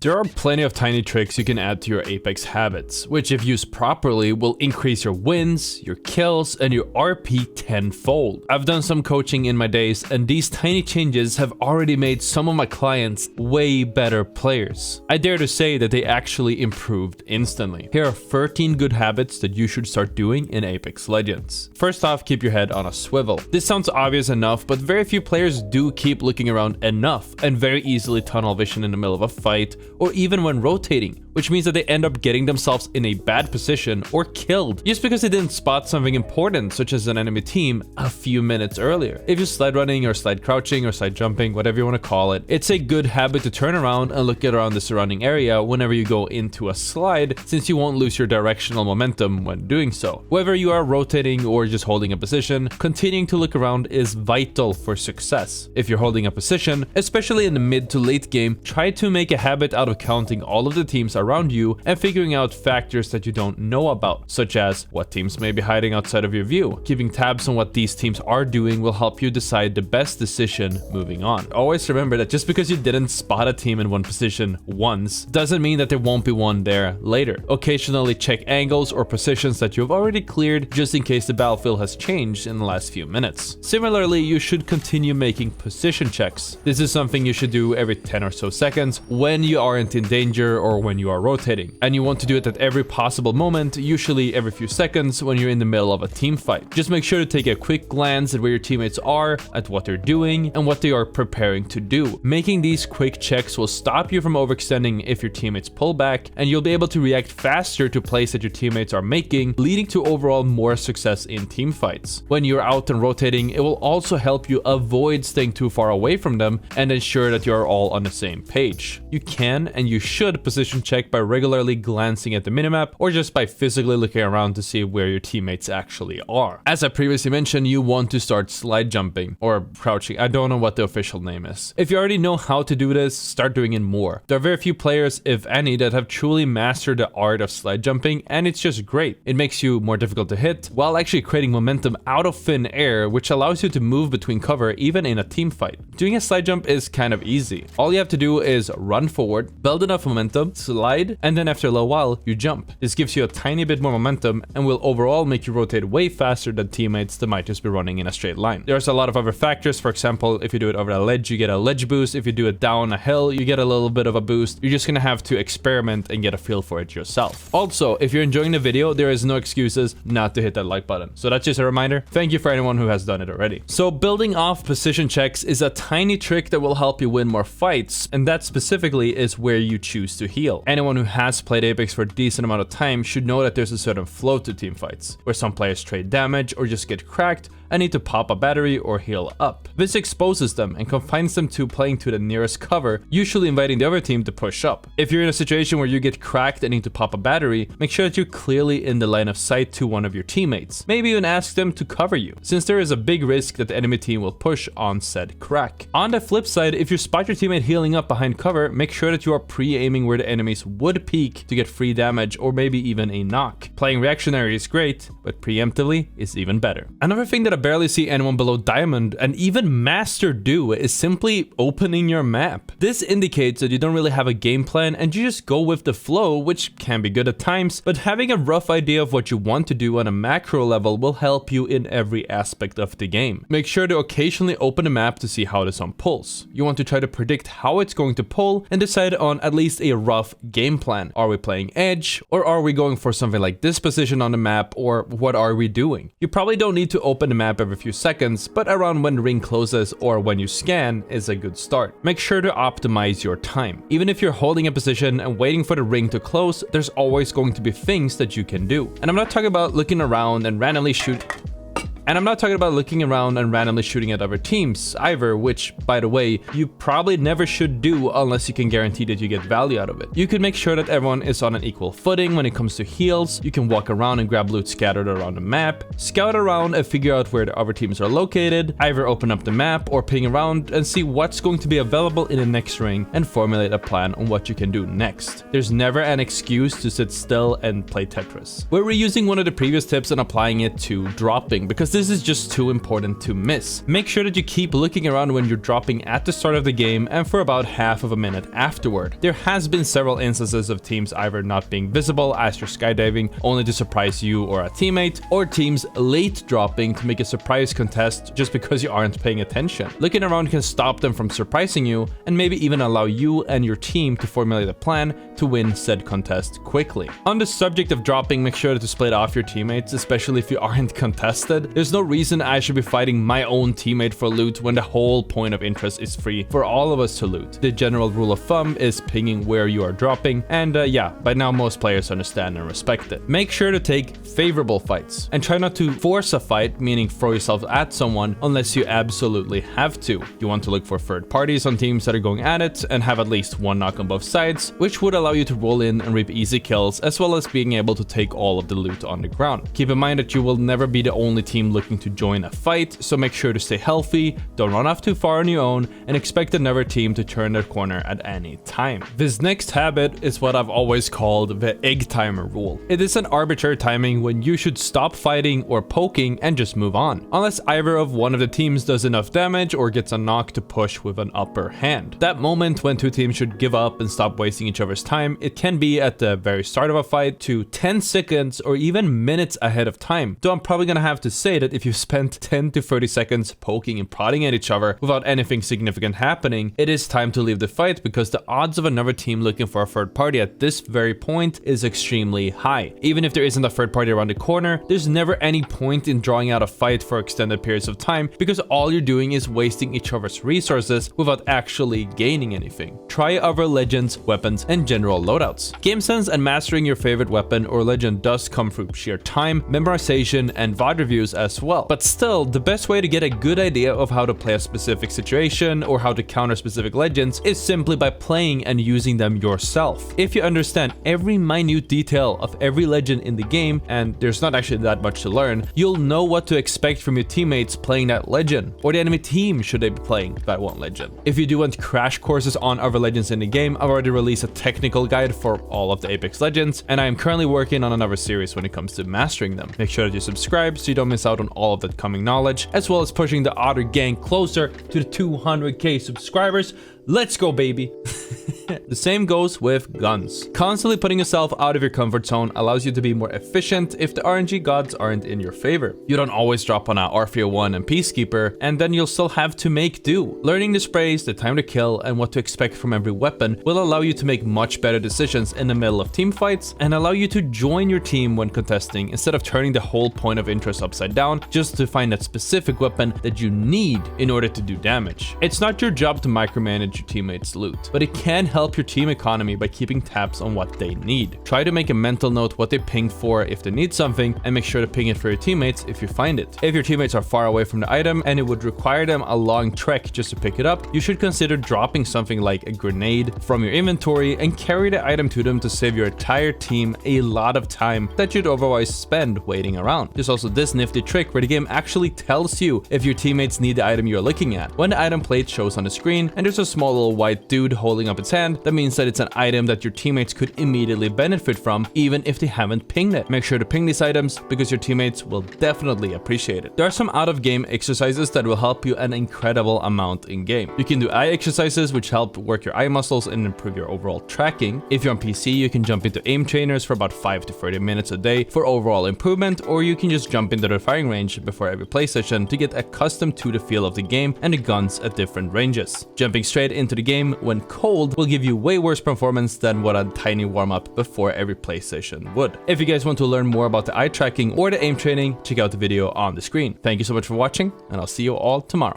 There are plenty of tiny tricks you can add to your Apex habits, which if used properly will increase your wins, your kills, and your RP tenfold. I've done some coaching in my days, and these tiny changes have already made some of my clients way better players. I dare to say that they actually improved instantly. Here are 13 good habits that you should start doing in Apex Legends. First off, keep your head on a swivel. This sounds obvious enough, but very few players do keep looking around enough and very easily tunnel vision in the middle of a fight or even when rotating, which means that they end up getting themselves in a bad position or killed just because they didn't spot something important, such as an enemy team, a few minutes earlier. If you're slide running or slide crouching or slide jumping, whatever you want to call it, it's a good habit to turn around and look around the surrounding area whenever you go into a slide, since you won't lose your directional momentum when doing so. Whether you are rotating or just holding a position, continuing to look around is vital for success. If you're holding a position, especially in the mid to late game, try to make a habit out of counting all of the teams around you and figuring out factors that you don't know about, such as what teams may be hiding outside of your view. Keeping tabs on what these teams are doing will help you decide the best decision moving on. Always remember that just because you didn't spot a team in one position once doesn't mean that there won't be one there later. Occasionally check angles or positions that you've already cleared just in case the battlefield has changed in the last few minutes. Similarly, you should continue making position checks. This is something you should do every 10 or so seconds when you aren't in danger or when you are rotating. And you want to do it at every possible moment, usually every few seconds when you're in the middle of a team fight. Just make sure to take a quick glance at where your teammates are, at what they're doing, and what they are preparing to do. Making these quick checks will stop you from overextending if your teammates pull back, and you'll be able to react faster to plays that your teammates are making, leading to overall more success in team fights. When you're out and rotating, it will also help you avoid staying too far away from them and ensure that you're all on the same page. You can and you should position check by regularly glancing at the minimap or just by physically looking around to see where your teammates actually are. As I previously mentioned, you want to start slide jumping or crouching. I don't know what the official name is. If you already know how to do this, start doing it more. There are very few players, if any, that have truly mastered the art of slide jumping, and it's just great. It makes you more difficult to hit while actually creating momentum out of thin air, which allows you to move between cover even in a team fight. Doing a slide jump is kind of easy. All you have to do is run forward, build enough momentum, slide, and then after a little while, you jump. This gives you a tiny bit more momentum and will overall make you rotate way faster than teammates that might just be running in a straight line. There's a lot of other factors. For example, if you do it over a ledge, you get a ledge boost. If you do it down a hill, you get a little bit of a boost. You're just gonna have to experiment and get a feel for it yourself. Also, if you're enjoying the video, there is no excuses not to hit that like button. So that's just a reminder. Thank you for anyone who has done it already. So building off position checks is a tiny trick that will help you win more fights, and that specifically is where you choose to heal. Anyone who has played Apex for a decent amount of time should know that there's a certain flow to team fights, where some players trade damage or just get cracked and need to pop a battery or heal up. This exposes them and confines them to playing to the nearest cover, usually inviting the other team to push up. If you're in a situation where you get cracked and need to pop a battery, make sure that you're clearly in the line of sight to one of your teammates. Maybe even ask them to cover you, since there is a big risk that the enemy team will push on said crack. On the flip side, if you spot your teammate healing up behind cover, make sure that you are pre-aiming where the enemies would peek to get free damage or maybe even a knock. Playing reactionary is great, but preemptively is even better. Another thing that I barely see anyone below Diamond and even Master do is simply opening your map. This indicates that you don't really have a game plan and you just go with the flow, which can be good at times, but having a rough idea of what you want to do on a macro level will help you in every aspect of the game. Make sure to occasionally open the map to see how the sun pulls. You want to try to predict how it's going to pull and decide on at least a rough game plan. Are we playing edge, or are we going for something like this position on the map, or what are we doing? You probably don't need to open the map every few seconds, but around when the ring closes or when you scan is a good start. Make sure to optimize your time. Even if you're holding a position and waiting for the ring to close, there's always going to be things that you can do. And I'm not talking about looking around and randomly shooting at other teams either, which, by the way, you probably never should do unless you can guarantee that you get value out of it. You can make sure that everyone is on an equal footing when it comes to heals. You can walk around and grab loot scattered around the map, scout around and figure out where the other teams are located, either open up the map or ping around and see what's going to be available in the next ring and formulate a plan on what you can do next. There's never an excuse to sit still and play Tetris. We're reusing one of the previous tips and applying it to dropping, because this is just too important to miss. Make sure that you keep looking around when you're dropping at the start of the game and for about half of a minute afterward. There has been several instances of teams either not being visible as you're skydiving only to surprise you or a teammate, or teams late dropping to make a surprise contest just because you aren't paying attention. Looking around can stop them from surprising you and maybe even allow you and your team to formulate a plan to win said contest quickly. On the subject of dropping, make sure to split off your teammates, especially if you aren't contested. There's no reason I should be fighting my own teammate for loot when the whole point of interest is free for all of us to loot. The general rule of thumb is pinging where you are dropping, and yeah, by now most players understand and respect it. Make sure to take favorable fights and try not to force a fight, meaning throw yourself at someone unless you absolutely have to. You want to look for third parties on teams that are going at it and have at least one knock on both sides, which would allow you to roll in and reap easy kills, as well as being able to take all of the loot on the ground. Keep in mind that you will never be the only team looking to join a fight, so make sure to stay healthy, don't run off too far on your own, and expect another team to turn their corner at any time. This next habit is what I've always called the egg timer rule. It is an arbitrary timing when you should stop fighting or poking and just move on, unless either of one of the teams does enough damage or gets a knock to push with an upper hand. That moment when two teams should give up and stop wasting each other's time, it can be at the very start of a fight to 10 seconds or even minutes ahead of time. Though I'm probably gonna have to say that if you spent 10 to 30 seconds poking and prodding at each other without anything significant happening, it is time to leave the fight, because the odds of another team looking for a third party at this very point is extremely high. Even if there isn't a third party around the corner, there's never any point in drawing out a fight for extended periods of time, because all you're doing is wasting each other's resources without actually gaining anything. Try other legends, weapons, and general loadouts. Game sense and mastering your favorite weapon or legend does come through sheer time, memorization, and VOD reviews as well. But still, the best way to get a good idea of how to play a specific situation or how to counter specific legends is simply by playing and using them yourself. If you understand every minute detail of every legend in the game, and there's not actually that much to learn, you'll know what to expect from your teammates playing that legend, or the enemy team should they be playing that one legend. If you do want crash courses on other legends in the game, I've already released a technical guide for all of the Apex legends, and I am currently working on another series when it comes to mastering them. Make sure that you subscribe so you don't miss out on all of that coming knowledge, as well as pushing the Ottr gang closer to the 200k subscribers. Let's go, baby. The same goes with guns. Constantly putting yourself out of your comfort zone allows you to be more efficient if the RNG gods aren't in your favor. You don't always drop on a R301 and Peacekeeper, and then you'll still have to make do. Learning the sprays, the time to kill, and what to expect from every weapon will allow you to make much better decisions in the middle of team fights, and allow you to join your team when contesting instead of turning the whole point of interest upside down just to find that specific weapon that you need in order to do damage. It's not your job to micromanage your teammates' loot, but it can help your team economy by keeping tabs on what they need. Try to make a mental note what they ping for if they need something, and make sure to ping it for your teammates if you find it. If your teammates are far away from the item and it would require them a long trek just to pick it up, you should consider dropping something like a grenade from your inventory and carry the item to them to save your entire team a lot of time that you'd otherwise spend waiting around. There's also this nifty trick where the game actually tells you if your teammates need the item you're looking at. When the item plate shows on the screen and there's a small little white dude holding up its hand, that means that it's an item that your teammates could immediately benefit from even if they haven't pinged it. Make sure to ping these items because your teammates will definitely appreciate it. There are some out-of-game exercises that will help you an incredible amount in game. You can do eye exercises which help work your eye muscles and improve your overall tracking. If you're on PC, you can jump into aim trainers for about 5 to 30 minutes a day for overall improvement, or you can just jump into the firing range before every play session to get accustomed to the feel of the game and the guns at different ranges. Jumping straight into the game when cold will give you way worse performance than what a tiny warm-up before every play session would. If you guys want to learn more about the eye tracking or the aim training, check out the video on the screen. Thank you so much for watching, and I'll see you all tomorrow.